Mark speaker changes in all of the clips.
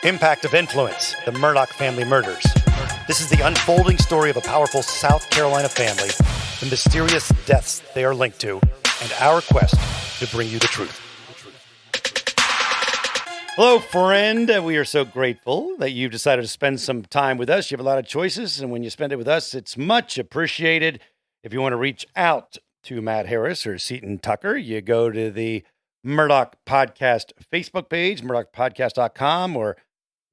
Speaker 1: Impact of influence, the Murdaugh family murders. This is the unfolding story of a powerful South Carolina family, the mysterious deaths they are linked to, and our quest to bring you the truth. Hello, friend. We are so grateful that you've decided to spend some time with us. You have a lot of choices, and when you spend it with us, it's much appreciated. If you want to reach out to Matt Harris or Seton Tucker, you go to the Murdaugh Podcast Facebook page, murdaughpodcast.com, or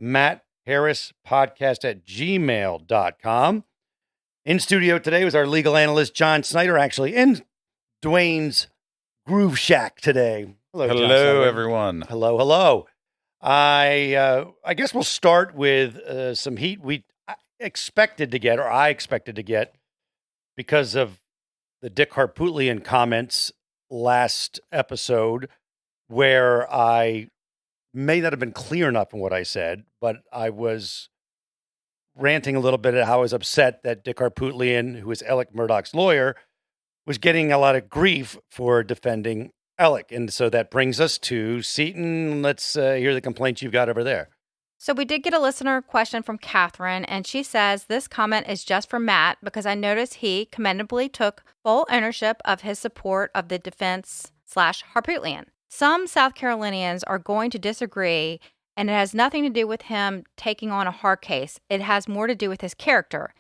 Speaker 1: mattharrispodcast@gmail.com. In studio today was our legal analyst, John Snyder, actually in Dwayne's Groove Shack today.
Speaker 2: Hello, everyone.
Speaker 1: Hello. I guess we'll start with some heat I expected to get because of the Dick Harpootlian comments last episode, where I may not have been clear enough in what I said, but I was ranting a little bit at how I was upset that Dick Harpootlian, who is Alec Murdaugh's lawyer, was getting a lot of grief for defending Alec. And so that brings us to Seton. Let's hear the complaints you've got over there.
Speaker 3: So we did get a listener question from Catherine, and she says, this comment is just for Matt because I noticed he commendably took full ownership of his support of the defense/Harpootlian. Some South Carolinians are going to disagree, and it has nothing to do with him taking on a hard case. It has more to do with his character.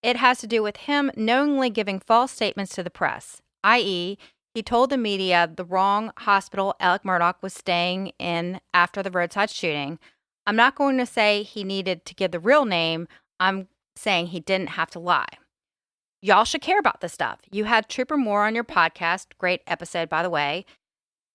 Speaker 3: It has to do with him knowingly giving false statements to the press, i.e., he told the media the wrong hospital Alec Murdaugh was staying in after the roadside shooting. I'm not going to say he needed to give the real name. I'm saying he didn't have to lie. Y'all should care about this stuff. You had Trooper Moore on your podcast. Great episode, by the way.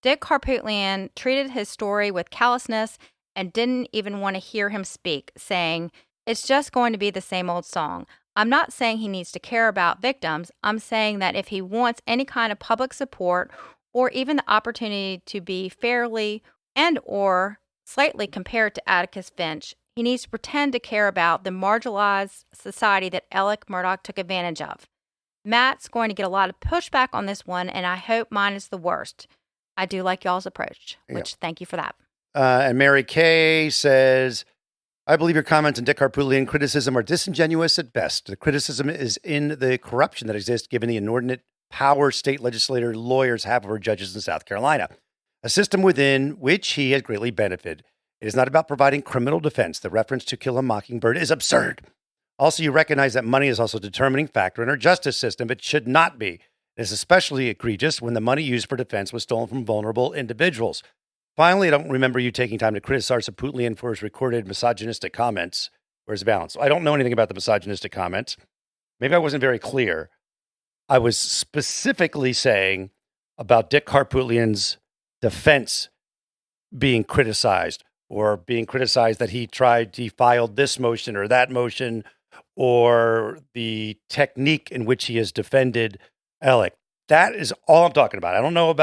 Speaker 3: Dick Harpootlian treated his story with callousness and didn't even want to hear him speak, saying, it's just going to be the same old song. I'm not saying he needs to care about victims. I'm saying that if he wants any kind of public support or even the opportunity to be fairly and or slightly compared to Atticus Finch, he needs to pretend to care about the marginalized society that Alec Murdaugh took advantage of. Matt's going to get a lot of pushback on this one, and I hope mine is the worst. I do like y'all's approach, which thank you for that.
Speaker 1: And Mary Kay says, I believe your comments on Dick Harpootlian criticism are disingenuous at best. The criticism is in the corruption that exists given the inordinate power state legislator lawyers have over judges in South Carolina, a system within which he has greatly benefited. It is not about providing criminal defense. The reference to Kill a Mockingbird is absurd. Also, you recognize that money is also a determining factor in our justice system. It should not be. It is especially egregious when the money used for defense was stolen from vulnerable individuals. Finally, I don't remember you taking time to criticize Harpootlian for his recorded misogynistic comments. Where's the balance? I don't know anything about the misogynistic comments. Maybe I wasn't very clear. I was specifically saying about Dick Harpootlian's defense being criticized, or being criticized that he filed this motion or that motion, or the technique in which he has defended Alec. That is all I'm talking about. I don't know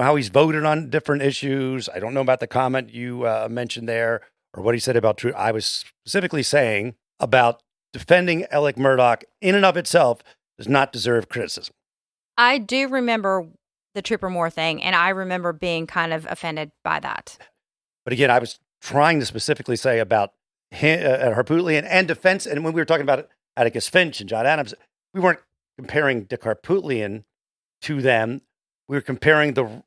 Speaker 1: how he's voted on different issues. I don't know about the comment you mentioned there or what he said about truth. I was specifically saying about defending Alec Murdaugh in and of itself does not deserve criticism.
Speaker 3: I do remember the Trooper Moore thing, and I remember being kind of offended by that.
Speaker 1: But again, I was trying to specifically say about Harpootlian and defense. And when we were talking about Atticus Finch and John Adams, we weren't comparing Dick Harpootlian to them. We were comparing the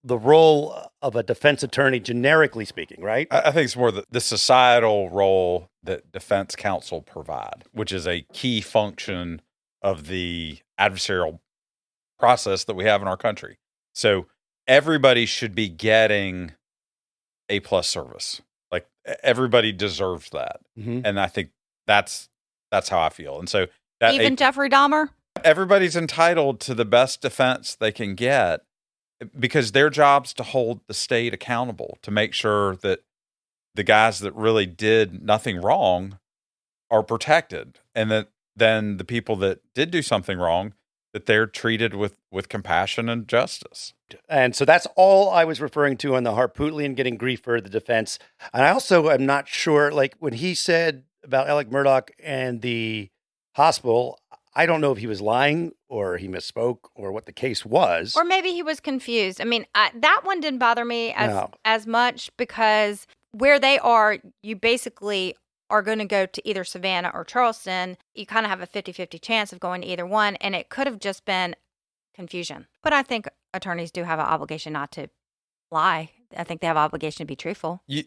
Speaker 1: role of a defense attorney, generically speaking, right?
Speaker 2: I think it's more the societal role that defense counsel provide, which is a key function of the adversarial process that we have in our country. So everybody should be getting A+ service. Like, everybody deserves that. Mm-hmm. And I think that's how I feel. And so
Speaker 3: even Jeffrey Dahmer?
Speaker 2: Everybody's entitled to the best defense they can get, because their job's to hold the state accountable, to make sure that the guys that really did nothing wrong are protected, and that then the people that did do something wrong, that they're treated with compassion and justice.
Speaker 1: And so that's all I was referring to on the Harpootlian getting grief for the defense. And I also am not sure, like when he said about Alec Murdaugh and the hospital, I don't know if he was lying or he misspoke or what the case was.
Speaker 3: Or maybe he was confused. I mean, that one didn't bother me as much, because where they are, you basically are going to go to either Savannah or Charleston. You kind of have a 50-50 chance of going to either one, and it could have just been confusion. But I think attorneys do have an obligation not to lie. I think they have an obligation to be truthful.
Speaker 2: He's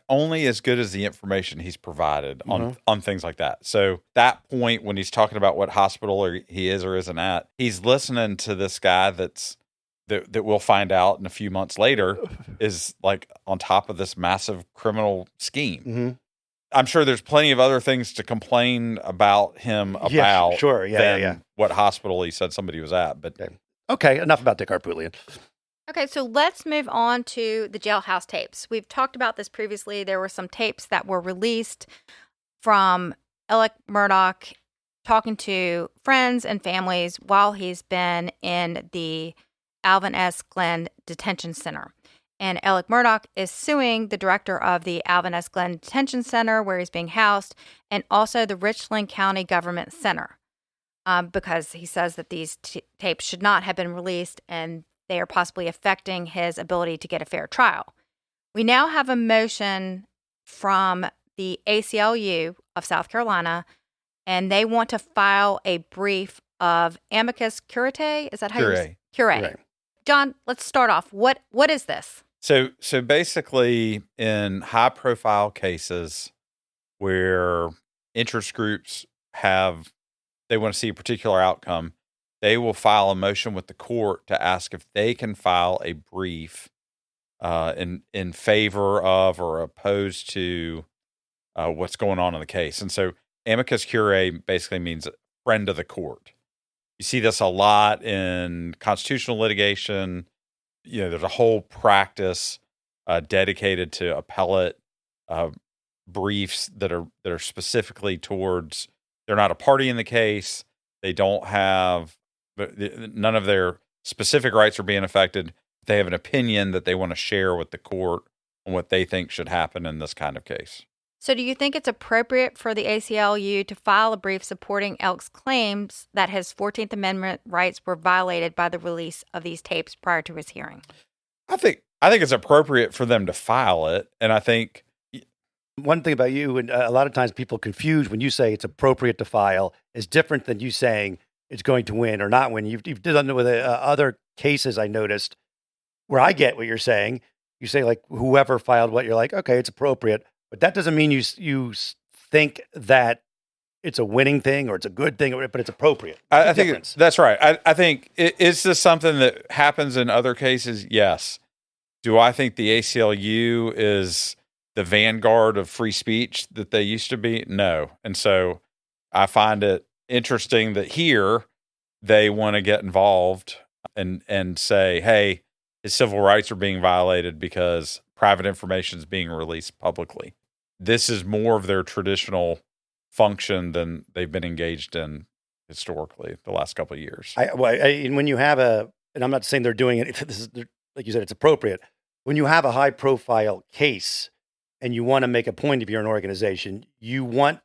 Speaker 2: only as good as the information he's provided on things like that. So that point when he's talking about what hospital he is or isn't at, he's listening to this guy that we'll find out in a few months later is like on top of this massive criminal scheme.
Speaker 1: Mm-hmm.
Speaker 2: I'm sure there's plenty of other things to complain about him about than what hospital he said somebody was at. But
Speaker 1: okay, enough about Dick Harpootlian.
Speaker 3: Okay, so let's move on to the Jailhouse tapes. We've talked about this previously. There were some tapes that were released from Alec Murdaugh talking to friends and families while he's been in the Alvin S. Glenn Detention Center. And Alec Murdaugh is suing the director of the Alvin S. Glenn Detention Center, where he's being housed, and also the Richland County Government Center, because he says that these tapes should not have been released and they are possibly affecting his ability to get a fair trial. We now have a motion from the ACLU of South Carolina, and they want to file a brief of amicus curiae. Is that how you say it? Curiae. Right. John, let's start off. What is this?
Speaker 2: So basically, in high-profile cases where interest groups they want to see a particular outcome, they will file a motion with the court to ask if they can file a brief in favor of or opposed to what's going on in the case. And so amicus curiae basically means friend of the court. You see this a lot in constitutional litigation. There's a whole practice dedicated to appellate briefs that are specifically towards, they're not a party in the case. They don't have, none of their specific rights are being affected. They have an opinion that they want to share with the court on what they think should happen in this kind of case.
Speaker 3: So do you think it's appropriate for the ACLU to file a brief supporting Elk's claims that his 14th Amendment rights were violated by the release of these tapes prior to his hearing?
Speaker 2: I think it's appropriate for them to file it. And I think
Speaker 1: one thing about you, and a lot of times people confuse when you say it's appropriate to file is different than you saying it's going to win or not win. You've done it with other cases I noticed where I get what you're saying. You say like whoever filed what, you're like, okay, it's appropriate. But that doesn't mean you think that it's a winning thing or it's a good thing, but it's appropriate.
Speaker 2: I think that's right. I think, is this something that happens in other cases? Yes. Do I think the ACLU is the vanguard of free speech that they used to be? No. And so I find it interesting that here they want to get involved and say, hey, his civil rights are being violated because private information is being released publicly. This is more of their traditional function than they've been engaged in historically the last couple of years.
Speaker 1: And when you have and I'm not saying they're doing it, like you said, it's appropriate. When you have a high profile case and you want to make a point if you're an organization, you want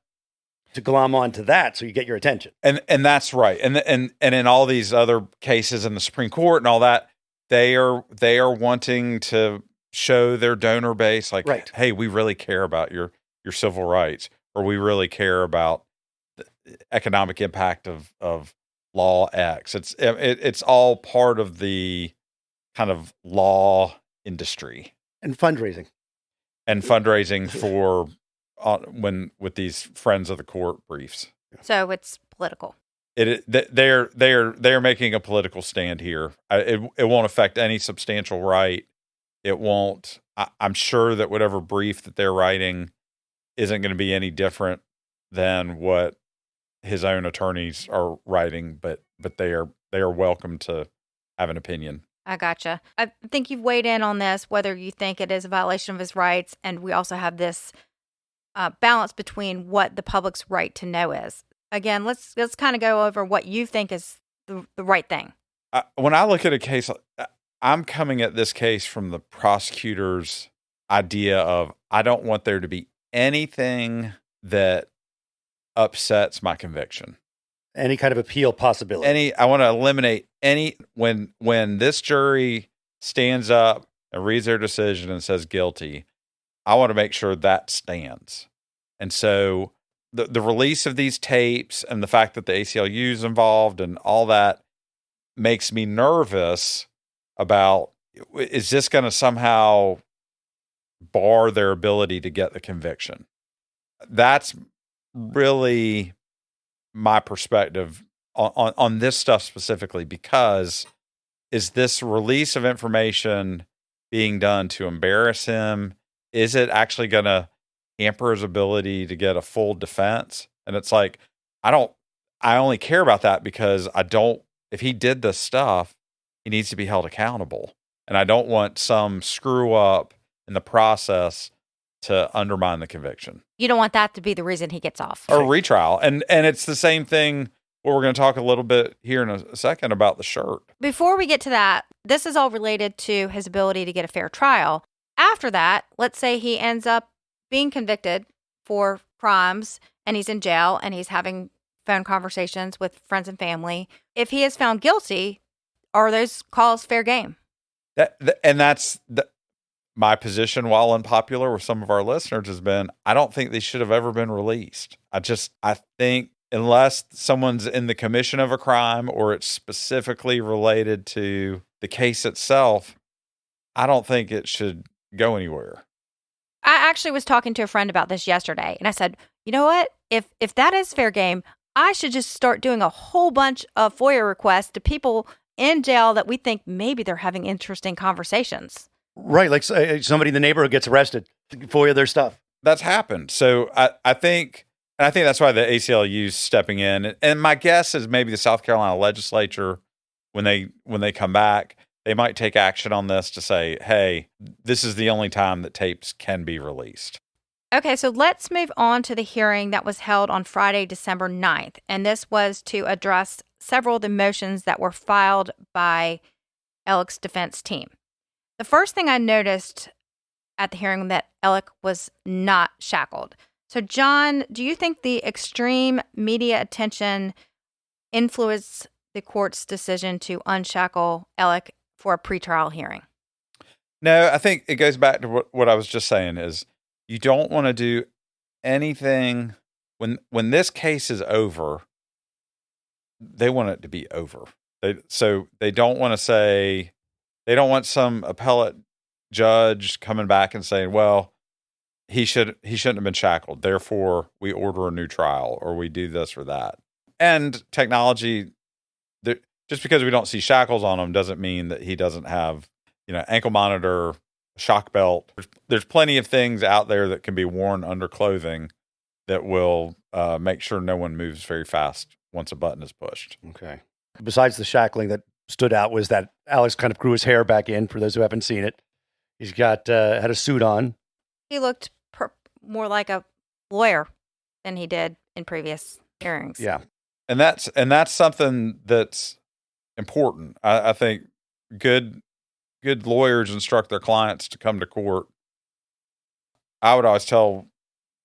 Speaker 1: to glom onto that so you get your attention.
Speaker 2: And that's right. And in all these other cases in the Supreme Court and all that, they are wanting to show their donor base, like, right, hey, we really care about your civil rights, or we really care about the economic impact of law X. It's all part of the kind of law industry
Speaker 1: and fundraising
Speaker 2: for with these friends of the court briefs.
Speaker 3: So it's political.
Speaker 2: They're making a political stand here. It won't affect any substantial right. It won't. I'm sure that whatever brief that they're writing isn't going to be any different than what his own attorneys are writing, but they are welcome to have an opinion.
Speaker 3: I gotcha. I think you've weighed in on this, whether you think it is a violation of his rights, and we also have this balance between what the public's right to know is. Again, let's kind of go over what you think is the right thing.
Speaker 2: When I look at a case, I'm coming at this case from the prosecutor's idea of, I don't want there to be anything that upsets my conviction.
Speaker 1: Any kind of appeal possibility.
Speaker 2: I want to eliminate any, when this jury stands up and reads their decision and says guilty, I want to make sure that stands. And so the release of these tapes and the fact that the ACLU is involved and all that makes me nervous about, is this going to somehow bar their ability to get the conviction? That's really my perspective on this stuff specifically, because is this release of information being done to embarrass him? Is it actually going to hamper his ability to get a full defense? And it's like, I only care about that because if he did this stuff, he needs to be held accountable. And I don't want some screw up in the process to undermine the conviction.
Speaker 3: You don't want that to be the reason he gets off.
Speaker 2: Or retrial. And it's the same thing. Well, we're going to talk a little bit here in a second about the shirt.
Speaker 3: Before we get to that, this is all related to his ability to get a fair trial. After that, let's say he ends up being convicted for crimes and he's in jail and he's having phone conversations with friends and family. If he is found guilty, are those calls fair game?
Speaker 2: That's my position, while unpopular with some of our listeners, has been, I don't think they should have ever been released. I think unless someone's in the commission of a crime or it's specifically related to the case itself, I don't think it should go anywhere.
Speaker 3: I actually was talking to a friend about this yesterday, and I said, you know what? If that is fair game, I should just start doing a whole bunch of FOIA requests to people in jail that we think maybe they're having interesting conversations.
Speaker 1: Right, like somebody in the neighborhood gets arrested, FOIA their stuff.
Speaker 2: That's happened. So I think that's why the ACLU is stepping in. And my guess is maybe the South Carolina legislature, when they come back, they might take action on this to say, hey, this is the only time that tapes can be released.
Speaker 3: Okay, so let's move on to the hearing that was held on Friday, December 9th. And this was to address several of the motions that were filed by Alec's defense team. The first thing I noticed at the hearing that Alec was not shackled. So, John, do you think the extreme media attention influenced the court's decision to unshackle Alec for a pretrial hearing?
Speaker 2: No, I think it goes back to what I was just saying is you don't want to do anything when this case is over. They want it to be over. So they don't want to say, they don't want some appellate judge coming back and saying, well, he shouldn't have been shackled, therefore we order a new trial or we do this or that. And technology, just because we don't see shackles on him doesn't mean that he doesn't have, ankle monitor, shock belt. There's plenty of things out there that can be worn under clothing that will make sure no one moves very fast once a button is pushed.
Speaker 1: Okay. Besides the shackling that stood out was that Alex kind of grew his hair back in, for those who haven't seen it. He's got had a suit on.
Speaker 3: He looked more like a lawyer than he did in previous hearings.
Speaker 2: Yeah. And that's something that's important. I think good lawyers instruct their clients to come to court. I would always tell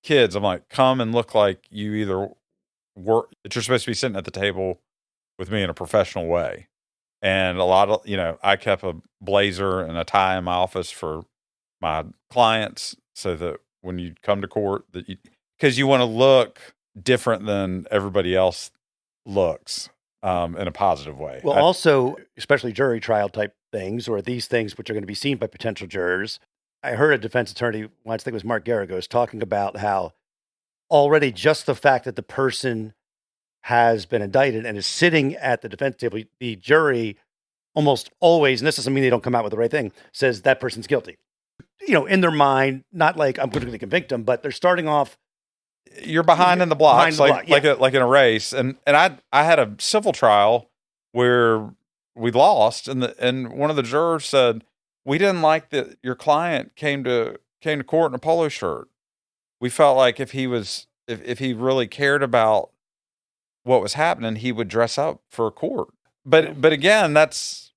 Speaker 2: kids, I'm like, come and look like you either work, that you're supposed to be sitting at the table with me in a professional way. And a lot of, I kept a blazer and a tie in my office for my clients so that when you come to court, because you want to look different than everybody else looks in a positive way.
Speaker 1: Well, also, especially jury trial type things, or these things which are going to be seen by potential jurors. I heard a defense attorney once, I think it was Mark Garagos, talking about how already just the fact that the person has been indicted and is sitting at the defense table, the jury almost always, and this doesn't mean they don't come out with the right thing, says that person's guilty. In their mind, not like I'm going to convict them, but they're starting off.
Speaker 2: You're behind in the blocks, like in a race. And I had a civil trial where we lost, and one of the jurors said, we didn't like that your client came to court in a polo shirt. We felt like if he really cared about what was happening, he would dress up for court. But again, that's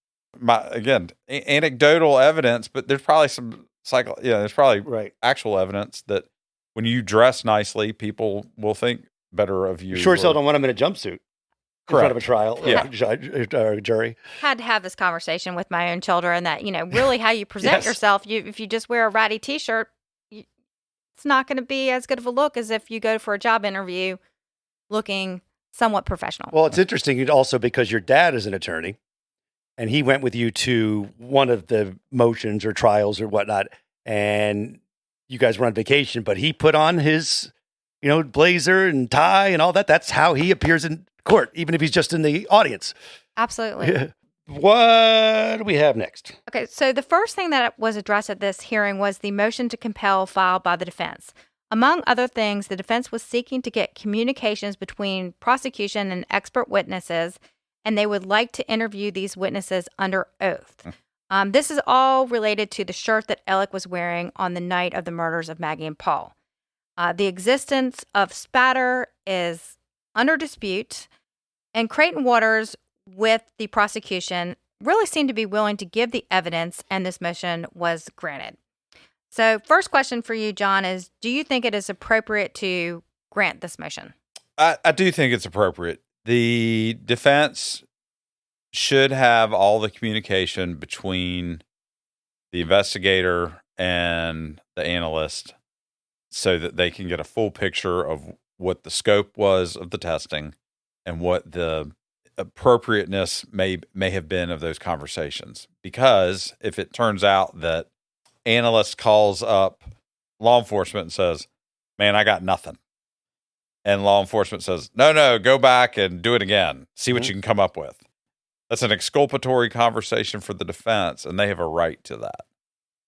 Speaker 2: anecdotal evidence, but there's probably some there's probably actual evidence that when you dress nicely, people will think better of you.
Speaker 1: Sure as hell don't want him in a jumpsuit. front of a trial
Speaker 2: Yeah.
Speaker 1: or judge or jury.
Speaker 3: Had to have this conversation with my own children that, really how you present
Speaker 1: Yes.
Speaker 3: yourself, if you just wear a ratty t-shirt, it's not going to be as good of a look as if you go for a job interview looking somewhat professional.
Speaker 1: Well, it's interesting also because your dad is an attorney and he went with you to one of the motions or trials or whatnot. And you guys were on vacation, but he put on his, blazer and tie and all that. That's how he appears in court, even if he's just in the audience.
Speaker 3: Absolutely.
Speaker 1: What do we have next?
Speaker 3: Okay, so the first thing that was addressed at this hearing was the motion to compel filed by the defense. Among other things, the defense was seeking to get communications between prosecution and expert witnesses, and they would like to interview these witnesses under oath. This is all related to the shirt that Alec was wearing on the night of the murders of Maggie and Paul. The existence of spatter is under dispute, and Creighton Waters, with the prosecution, really seemed to be willing to give the evidence, and this motion was granted. So first question for you, John, is do you think it is appropriate to grant this motion?
Speaker 2: I do think it's appropriate. The defense should have all the communication between the investigator and the analyst so that they can get a full picture of what the scope was of the testing and what the appropriateness may have been of those conversations. Because if it turns out that analyst calls up law enforcement and says, "Man, I got nothing," and law enforcement says, no, go back and do it again, see what you can come up with. That's an exculpatory conversation for the defense, and they have a right to that.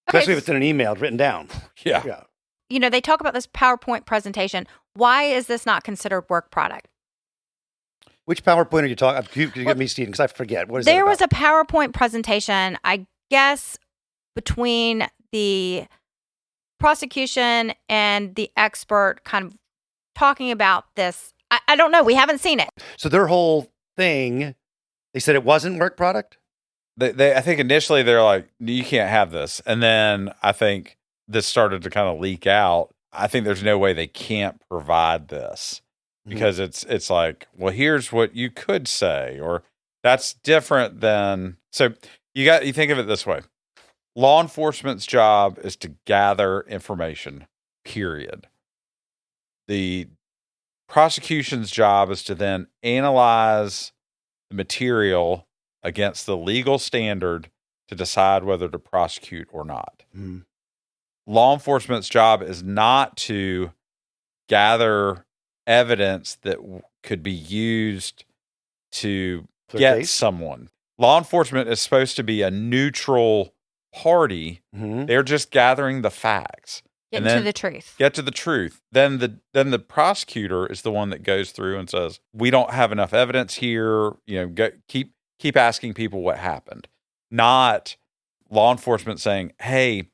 Speaker 1: Especially if it's in an email written down.
Speaker 2: Yeah.
Speaker 3: They talk about this PowerPoint presentation. Why is this not considered work product?
Speaker 1: Which PowerPoint are you talking? Could you get me, Stephen? Because I forget. What is
Speaker 3: there
Speaker 1: that
Speaker 3: was
Speaker 1: about?
Speaker 3: a PowerPoint presentation, I guess, between the prosecution and the expert kind of talking about this. I don't know. We haven't seen it.
Speaker 1: So their whole thing, they said it wasn't work product?
Speaker 2: I think initially they're like, you can't have this. And then I think this started to kind of leak out. I think there's no way they can't provide this because it's like, well, here's what you could say, or that's different than. So you think of it this way. Law enforcement's job is to gather information, period. The prosecution's job is to then analyze the material against the legal standard to decide whether to prosecute or not. Law enforcement's job is not to gather evidence that could be used to get someone. Law enforcement is supposed to be a neutral party. They're just gathering the facts.
Speaker 3: Get to the truth.
Speaker 2: Get to the truth. Then the prosecutor is the one that goes through and says, "We don't have enough evidence here. Keep asking people what happened." Not law enforcement saying, "Hey,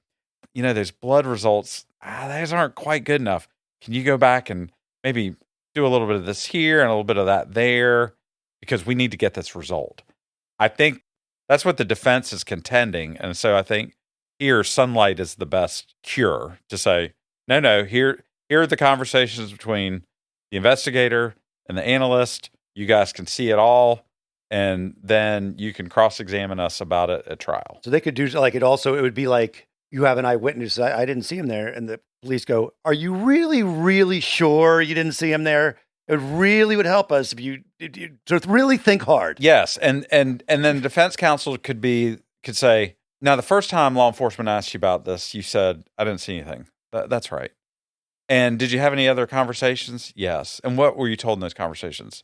Speaker 2: those blood results, those aren't quite good enough. Can you go back and maybe do a little bit of this here and a little bit of that there because we need to get this result." I think that's what the defense is contending, and so I think here, sunlight is the best cure to say, no, here are the conversations between the investigator and the analyst. You guys can see it all, and then you can cross-examine us about it at trial.
Speaker 1: So they could do like it would be like you have an eyewitness. I didn't see him there. And the police go, "Are you really, really sure you didn't see him there? It really would help us if you really think hard."
Speaker 2: Yes. And then defense counsel could say, "Now, the first time law enforcement asked you about this, you said, I didn't see anything." That's right. "And did you have any other conversations?" "Yes." "And what were you told in those conversations?"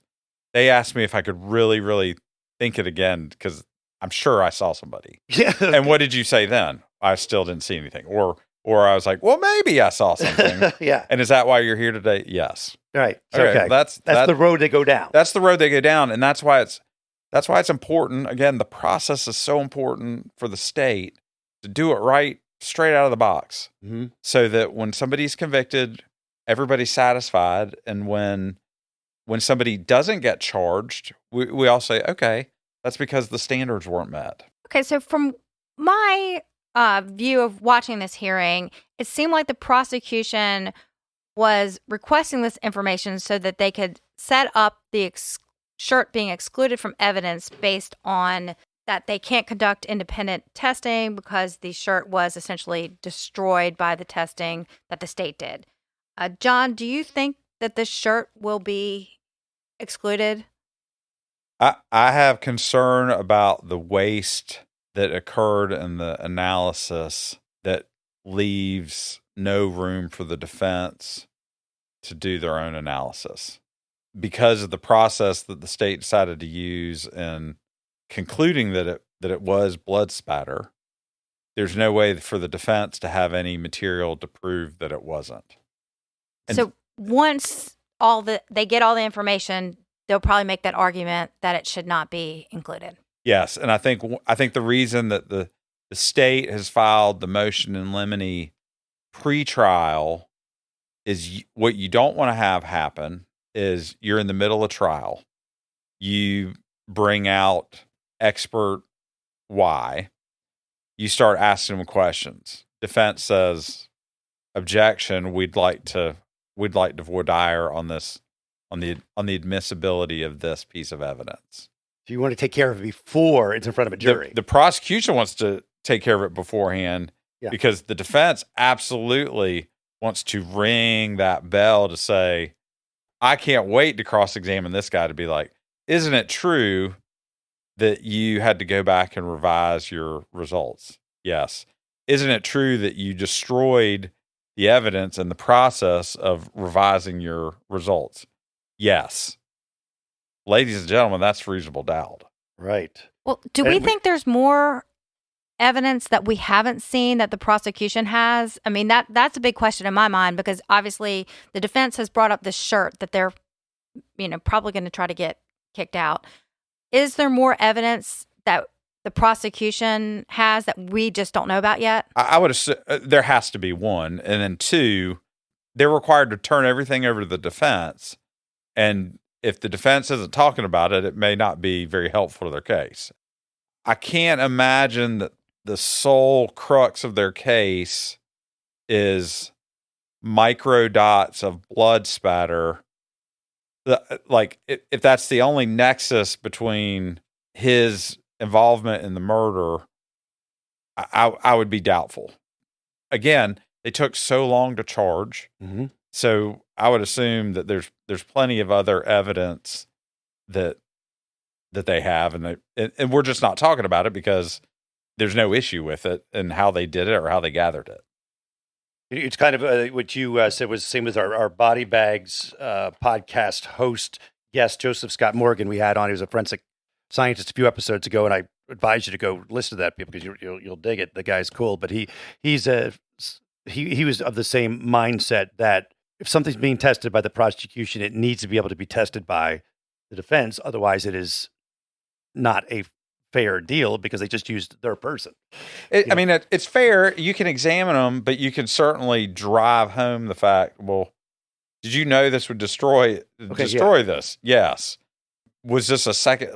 Speaker 2: "They asked me if I could really, really think it again because I'm sure I saw somebody."
Speaker 1: Yeah.
Speaker 2: "And what did you say then?" "I still didn't see anything." Or I was like, "Well, maybe I saw something."
Speaker 1: Yeah.
Speaker 2: "And is that why you're here today?" "Yes."
Speaker 1: All right.
Speaker 2: Okay.
Speaker 1: That's the road they go down.
Speaker 2: That's the road they go down. And that's why it's important. Again, the process is so important for the state to do it right straight out of the box so that when somebody's convicted, everybody's satisfied. And when somebody doesn't get charged, we all say, okay, that's because the standards weren't met.
Speaker 3: Okay, so from my view of watching this hearing, it seemed like the prosecution was requesting this information so that they could set up the shirt being excluded from evidence based on that they can't conduct independent testing because the shirt was essentially destroyed by the testing that the state did. John, do you think that this shirt will be excluded?
Speaker 2: I have concern about the waste that occurred in the analysis that leaves no room for the defense to do their own analysis. Because of the process that the state decided to use in concluding that it was blood spatter, there's no way for the defense to have any material to prove that it wasn't. And
Speaker 3: so once they get all the information, they'll probably make that argument that it should not be included.
Speaker 2: yes, and I think the reason that the state has filed the motion in limine pre-trial is what you don't want to have happen is you're in the middle of trial. You bring out expert Y. You start asking them questions. Defense says, objection, we'd like to voir dire on this, on the admissibility of this piece of evidence.
Speaker 1: So you want to take care of it before it's in front of a jury.
Speaker 2: The prosecution wants to take care of it beforehand because the defense absolutely wants to ring that bell to say, I can't wait to cross-examine this guy to be like, isn't it true that you had to go back and revise your results? Yes. Isn't it true that you destroyed the evidence in the process of revising your results? Yes. Ladies and gentlemen, that's reasonable doubt.
Speaker 1: Right.
Speaker 3: Well, do we think there's more evidence that we haven't seen that the prosecution has? I mean, that's a big question in my mind because obviously the defense has brought up this shirt that they're, probably going to try to get kicked out. Is there more evidence that the prosecution has that we just don't know about yet?
Speaker 2: I would assume there has to be one. And then two, they're required to turn everything over to the defense. And if the defense isn't talking about it, it may not be very helpful to their case. I can't imagine that the sole crux of their case is micro dots of blood spatter. If that's the only nexus between his involvement in the murder, I would be doubtful. Again, they took so long to charge.
Speaker 1: Mm-hmm.
Speaker 2: So I would assume that there's plenty of other evidence that they have, and we're just not talking about it because there's no issue with it and how they did it or how they gathered it.
Speaker 1: It's kind of what you said was the same as our Body Bags podcast host guest, Joseph Scott Morgan. We had on. He was a forensic scientist a few episodes ago, and I advise you to go listen to that because you'll dig it. The guy's cool, but he was of the same mindset that if something's being tested by the prosecution, it needs to be able to be tested by the defense. Otherwise, it is not a fair deal because they just used their person.
Speaker 2: It's fair. You can examine them, but you can certainly drive home the fact, well, did you know this would destroy this? Yes. Was this a second,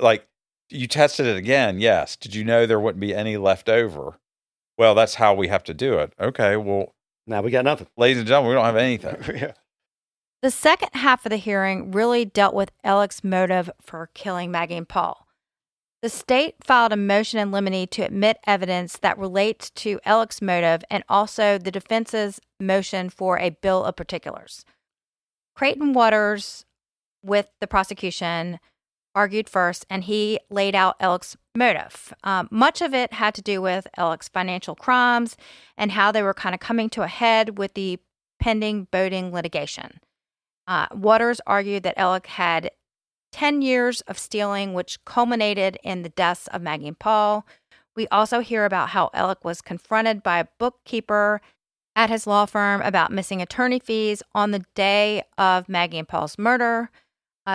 Speaker 2: you tested it again? Yes. Did you know there wouldn't be any left over? Well, that's how we have to do it. Okay, well.
Speaker 1: Now we got nothing.
Speaker 2: Ladies and gentlemen, we don't have anything.
Speaker 1: Yeah.
Speaker 3: The second half of the hearing really dealt with Alec's motive for killing Maggie and Paul. The state filed a motion in limine to admit evidence that relates to Alec's motive and also the defense's motion for a bill of particulars. Creighton Waters, with the prosecution, argued first, and he laid out Alec's motive. Much of it had to do with Alec's financial crimes and how they were kind of coming to a head with the pending boating litigation. Waters argued that Alec had 10 years of stealing, which culminated in the deaths of Maggie and Paul. We also hear about how Alec was confronted by a bookkeeper at his law firm about missing attorney fees on the day of Maggie and Paul's murder.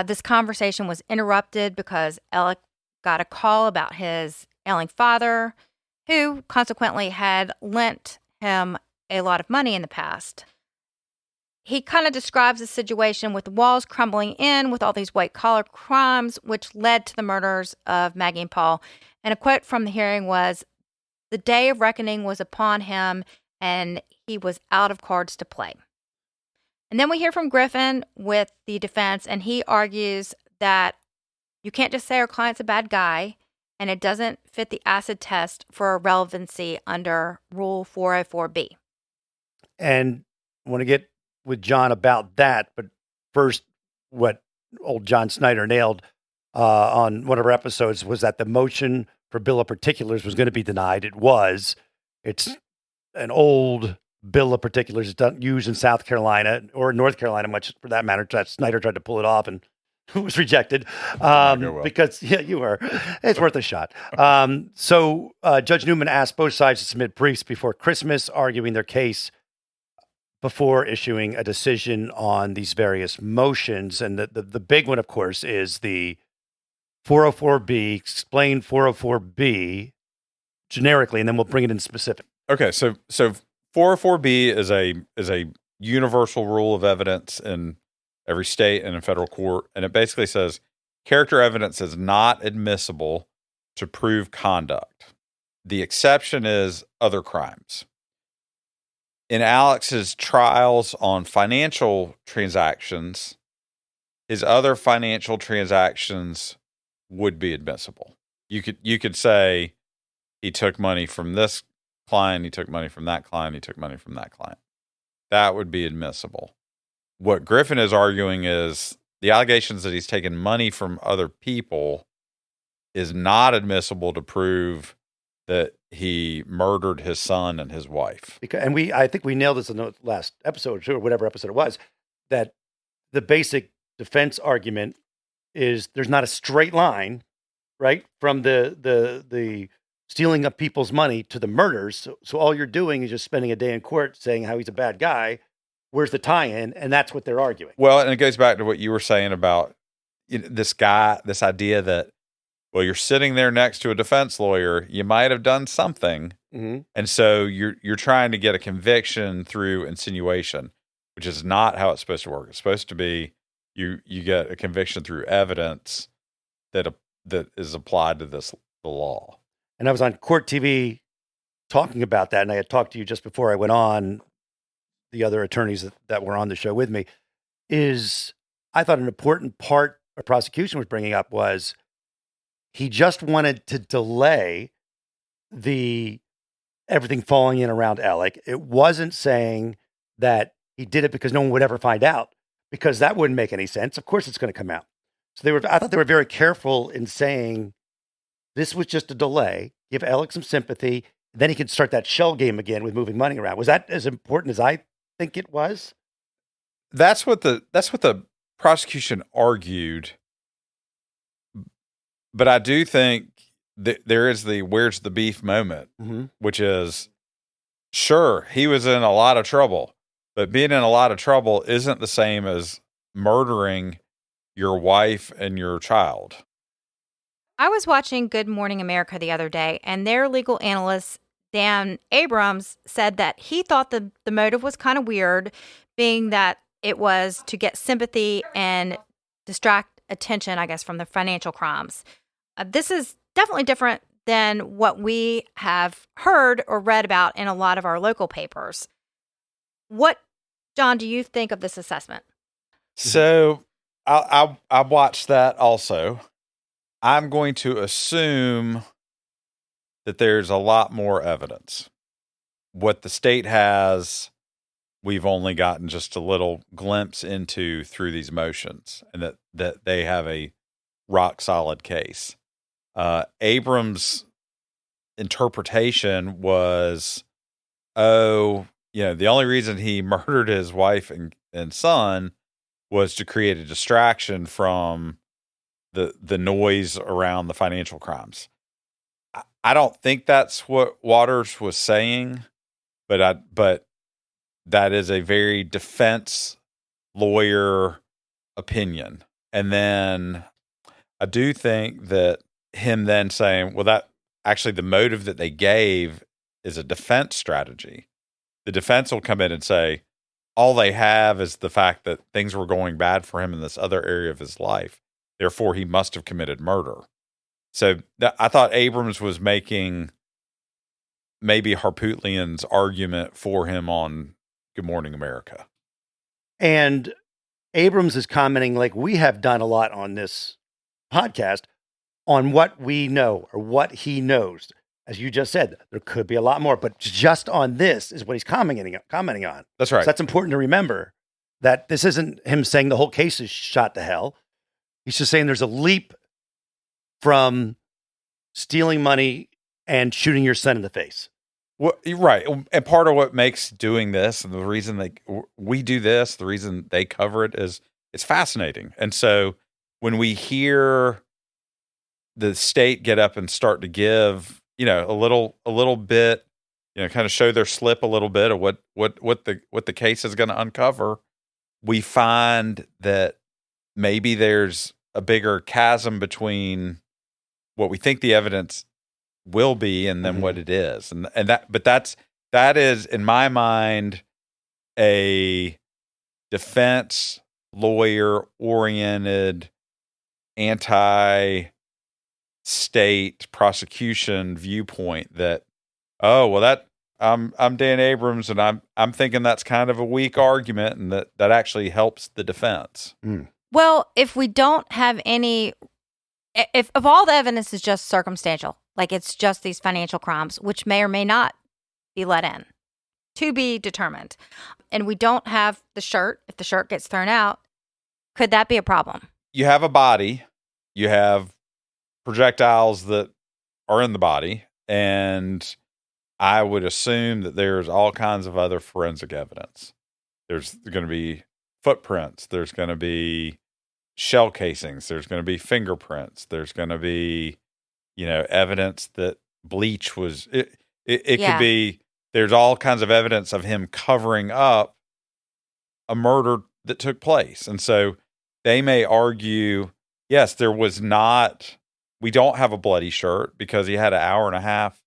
Speaker 3: This conversation was interrupted because Alec got a call about his ailing father, who consequently had lent him a lot of money in the past. He kind of describes the situation with the walls crumbling in with all these white-collar crimes, which led to the murders of Maggie and Paul. And a quote from the hearing was, "The day of reckoning was upon him, and he was out of cards to play." And then we hear from Griffin with the defense, and he argues that You can't just say our client's a bad guy, and it doesn't fit the acid test for relevancy under Rule 404B.
Speaker 1: And I want to get with John about that. But first, what old John Snyder nailed on one of our episodes was that the motion for bill of particulars was going to be denied. It was. It's an old bill of particulars. It's done, used in South Carolina or North Carolina, much for that matter. Snyder tried to pull it off and it was rejected because, yeah, you were. It's worth a shot. So Judge Newman asked both sides to submit briefs before Christmas, arguing their case before issuing a decision on these various motions. And the big one, of course, is the 404B. Explain 404B generically, and then we'll bring it in specific.
Speaker 2: Okay, so 404B is a universal rule of evidence in every state and in federal court, and it basically says character evidence is not admissible to prove conduct. The exception is other crimes. In Alex's trials on financial transactions, his other financial transactions would be admissible. You could say he took money from this client, he took money from that client, he took money from that client. That would be admissible. What Griffin is arguing is the allegations that he's taken money from other people is not admissible to prove that he murdered his son and his wife.
Speaker 1: I think we nailed this in the last episode or whatever episode it was, that the basic defense argument is there's not a straight line, right, from the stealing of people's money to the murders. So all you're doing is just spending a day in court saying how he's a bad guy. Where's the tie-in? And that's what they're arguing.
Speaker 2: Well, and it goes back to what you were saying about this idea that, well, you're sitting there next to a defense lawyer, you might have done something. Mm-hmm. And so you're trying to get a conviction through insinuation, which is not how it's supposed to work. It's supposed to be you get a conviction through evidence that is applied to the law.
Speaker 1: And I was on Court TV talking about that, and I had talked to you just before I went on, the other attorneys that were on the show with me, is I thought an important part of prosecution was bringing up was he just wanted to delay everything falling in around Alec. It wasn't saying that he did it because no one would ever find out, because that wouldn't make any sense. Of course it's going to come out. So I thought they were very careful in saying this was just a delay, give Alec some sympathy, then he could start that shell game again with moving money around. Was that as important as I think it was?
Speaker 2: That's what the prosecution argued. But I do think that there is the where's the beef moment, mm-hmm. which is, sure, he was in a lot of trouble, but being in a lot of trouble isn't the same as murdering your wife and your child.
Speaker 3: I was watching Good Morning America the other day, and their legal analyst, Dan Abrams, said that he thought the motive was kind of weird, being that it was to get sympathy and distract attention, I guess, from the financial crimes. This is definitely different than what we have heard or read about in a lot of our local papers. What, John, do you think of this assessment?
Speaker 2: So I watched that also. I'm going to assume that there's a lot more evidence. What the state has, we've only gotten just a little glimpse into through these motions, and that they have a rock solid case. Abrams' interpretation was, the only reason he murdered his wife and son was to create a distraction from the noise around the financial crimes. I don't think that's what Waters was saying, but that is a very defense lawyer opinion. And then I do think that him then saying, well, that actually the motive that they gave is a defense strategy. The defense will come in and say, all they have is the fact that things were going bad for him in this other area of his life. Therefore, he must have committed murder. So I thought Abrams was making maybe Harpootlian's argument for him on Good Morning America.
Speaker 1: And Abrams is commenting, like we have done a lot on this podcast on what we know or what he knows. As you just said, there could be a lot more, but just on this is what he's commenting on.
Speaker 2: That's right.
Speaker 1: So that's important to remember, that this isn't him saying the whole case is shot to hell. He's just saying there's a leap from stealing money and shooting your son in the face.
Speaker 2: Well, right. And part of what makes doing this, and the reason we do this, the reason they cover it, is it's fascinating. And so when we hear the state get up and start to give, a little bit, kind of show their slip a little bit of what the case is going to uncover, we find that maybe there's a bigger chasm between what we think the evidence will be and then what it is. That is, in my mind, a defense lawyer oriented anti-state prosecution viewpoint that, I'm Dan Abrams and I'm thinking that's kind of a weak argument and that actually helps the defense.
Speaker 3: Well, if we don't have if all the evidence is just circumstantial, like it's just these financial crimes, which may or may not be let in, to be determined, and we don't have the shirt, if the shirt gets thrown out, could that be a problem?
Speaker 2: You have a body, you have projectiles that are in the body, and I would assume that there's all kinds of other forensic evidence. There's going to be footprints, there's going to be shell casings, there's going to be fingerprints, there's going to be evidence that bleach was it could be, there's all kinds of evidence of him covering up a murder that took place. And so they may argue, yes, we don't have a bloody shirt because he had an hour and a half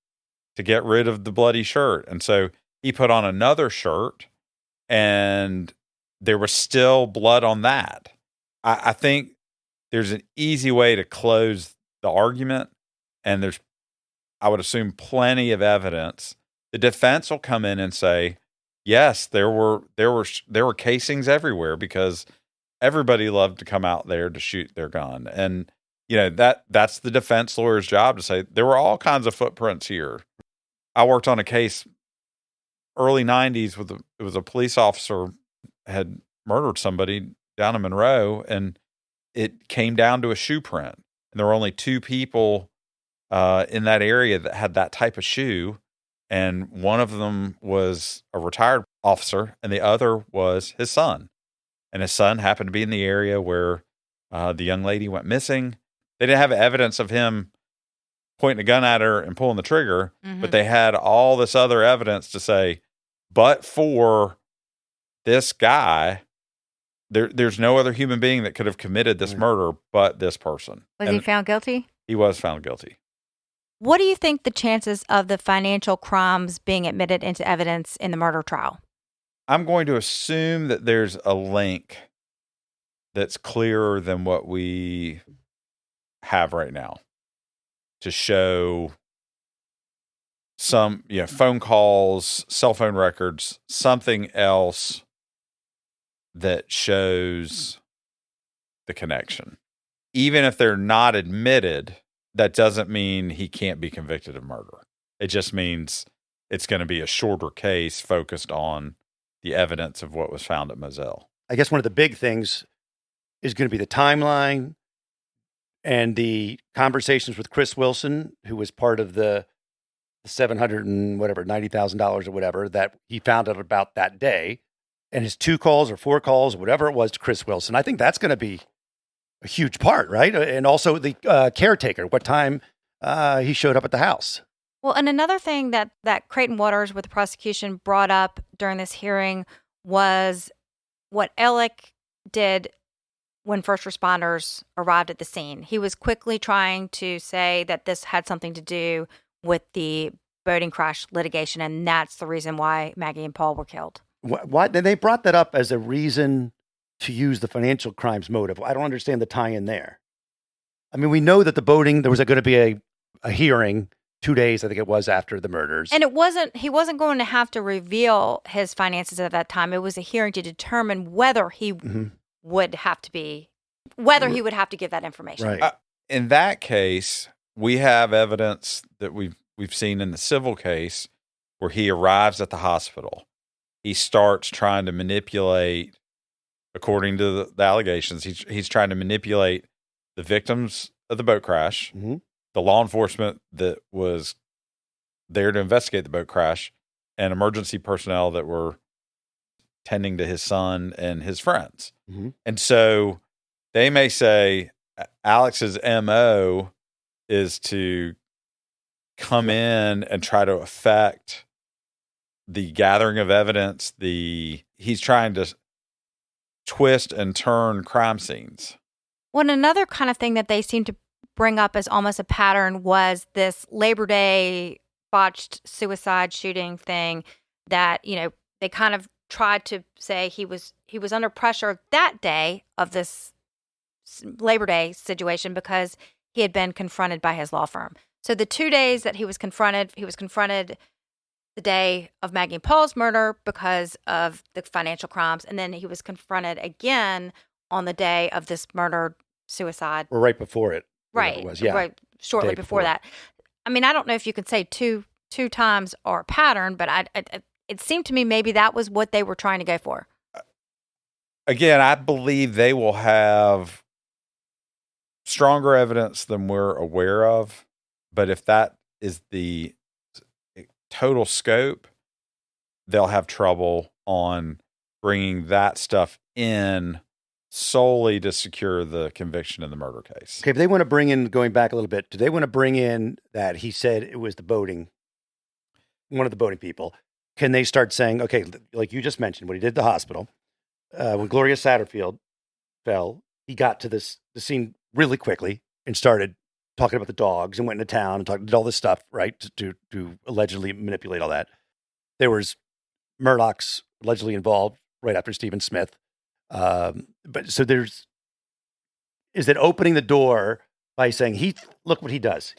Speaker 2: to get rid of the bloody shirt. And so he put on another shirt and there was still blood on that. I think there's an easy way to close the argument, and there's, I would assume, plenty of evidence. The defense will come in and say, yes, there were casings everywhere because everybody loved to come out there to shoot their gun. And that's the defense lawyer's job to say there were all kinds of footprints here. I worked on a case early 90s it was a police officer had murdered somebody down in Monroe, and it came down to a shoe print. And there were only 2 people in that area that had that type of shoe. And one of them was a retired officer, and the other was his son. And his son happened to be in the area where the young lady went missing. They didn't have evidence of him pointing a gun at her and pulling the trigger, but they had all this other evidence to say, but for this guy, there's no other human being that could have committed this murder but this person.
Speaker 3: Was he found guilty?
Speaker 2: He was found guilty.
Speaker 3: What do you think the chances of the financial crimes being admitted into evidence in the murder trial?
Speaker 2: I'm going to assume that there's a link that's clearer than what we have right now to show some, phone calls, cell phone records, something else that shows the connection. Even if they're not admitted, that doesn't mean he can't be convicted of murder. It just means it's going to be a shorter case focused on the evidence of what was found at Moselle.
Speaker 1: I guess one of the big things is going to be the timeline and the conversations with Chris Wilson, who was part of the $90,000 or whatever that he found out about that day, and his 2 calls or 4 calls, or whatever it was, to Chris Wilson. I think that's going to be a huge part, right? And also the caretaker, what time he showed up at the house.
Speaker 3: Well, and another thing that Creighton Waters with the prosecution brought up during this hearing was what Ellick did when first responders arrived at the scene. He was quickly trying to say that this had something to do with the boating crash litigation, and that's the reason why Maggie and Paul were killed.
Speaker 1: Why they brought that up as a reason to use the financial crimes motive? I don't understand the tie-in there. I mean, we know that the boating, there was going to be a hearing 2 days, I think it was, after the murders.
Speaker 3: And he wasn't going to have to reveal his finances at that time. It was a hearing to determine whether he would have to give that information.
Speaker 1: Right.
Speaker 2: in that case, we have evidence that we've seen in the civil case where he arrives at the hospital. He starts trying to manipulate, according to the allegations, he's trying to manipulate the victims of the boat crash, the law enforcement that was there to investigate the boat crash, and emergency personnel that were tending to his son and his friends. And so they may say Alex's MO is to come in and try to affect the gathering of evidence. He's trying to twist and turn crime scenes.
Speaker 3: Well, another kind of thing that they seem to bring up as almost a pattern was this Labor Day botched suicide shooting thing that, they kind of tried to say he was under pressure that day of this Labor Day situation because he had been confronted by his law firm. So the 2 days that he was confronted the day of Maggie and Paul's murder because of the financial crimes, and then he was confronted again on the day of this murder-suicide.
Speaker 1: Or right before it.
Speaker 3: Right.
Speaker 1: It was, yeah.
Speaker 3: Right, shortly before that. I mean, I don't know if you could say two times or a pattern, but it seemed to me maybe that was what they were trying to go for.
Speaker 2: Again, I believe they will have stronger evidence than we're aware of, but if that is the total scope, they'll have trouble on bringing that stuff in solely to secure the conviction in the murder case.
Speaker 1: Okay, if they want to bring in, going back a little bit, do they want to bring in that he said it was one of the boating people? Can they start saying, okay, like you just mentioned, what he did at the hospital, when Gloria Satterfield fell, he got to the scene really quickly and started talking about the dogs and went into town and did all this stuff, right, to allegedly manipulate all that. There was Murdaugh's allegedly involved right after Stephen Smith. But so is it opening the door by saying, look what he does?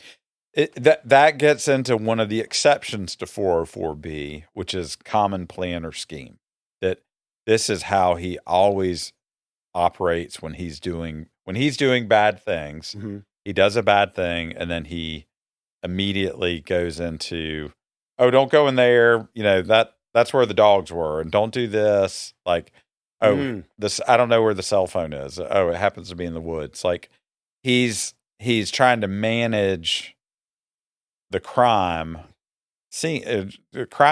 Speaker 2: That gets into one of the exceptions to 404B, which is common plan or scheme. That this is how he always operates when he's doing bad things. He does a bad thing, and then he immediately goes into, oh, don't go in there. That's where the dogs were, and don't do this. Like, this, I don't know where the cell phone is. Oh, it happens to be in the woods. Like, he's trying to manage the crime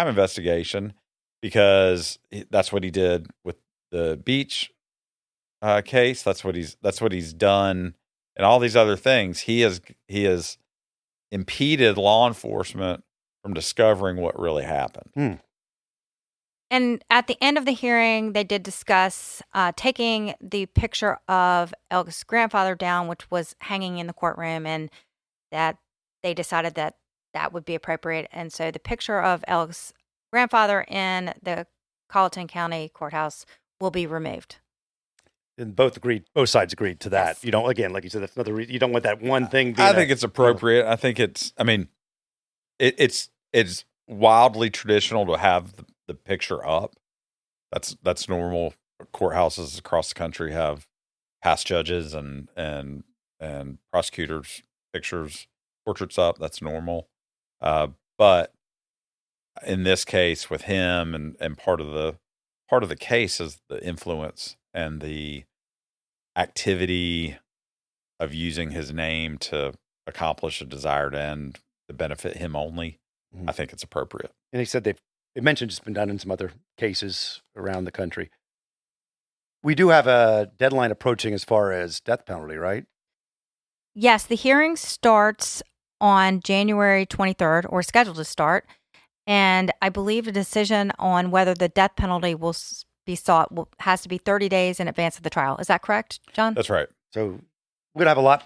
Speaker 2: investigation because that's what he did with the beach case. That's what he's done. And all these other things, he has impeded law enforcement from discovering what really happened.
Speaker 3: And at the end of the hearing, they did discuss taking the picture of Elk's grandfather down, which was hanging in the courtroom, and that they decided that would be appropriate. And so the picture of Elk's grandfather in the Colleton County Courthouse will be removed.
Speaker 1: And both sides agreed to that. Yes. You don't, again, like you said, that's another reason. You don't want that one thing being
Speaker 2: I think it's appropriate. I think it's wildly traditional to have the picture up. That's normal. Courthouses across the country have past judges and prosecutors' portraits up. That's normal. But in this case with him and part of the case is the influence and the activity of using his name to accomplish a desired end to benefit him only. I think it's appropriate.
Speaker 1: And he said they mentioned it's been done in some other cases around the country. We do have a deadline approaching as far as death penalty, right?
Speaker 3: Yes, the hearing starts on January 23rd, or scheduled to start. And I believe a decision on whether the death penalty will be sought has to be 30 days in advance of the trial. Is that correct, John?
Speaker 2: That's right.
Speaker 1: So we're going to have a lot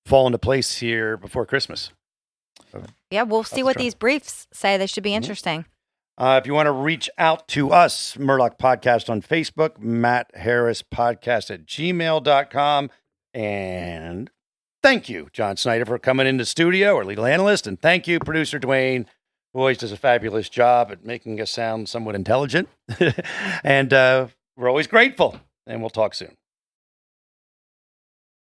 Speaker 1: fall into place here before Christmas.
Speaker 3: Yeah, we'll see what these briefs say. They should be interesting.
Speaker 1: If you want to reach out to us, Murdaugh Podcast on Facebook, Matt Harris Podcast at gmail.com. And thank you, John Snyder, for coming into studio, our legal analyst. And thank you, producer Dwayne, who always does a fabulous job at making us sound somewhat intelligent. And we're always grateful. And we'll talk soon.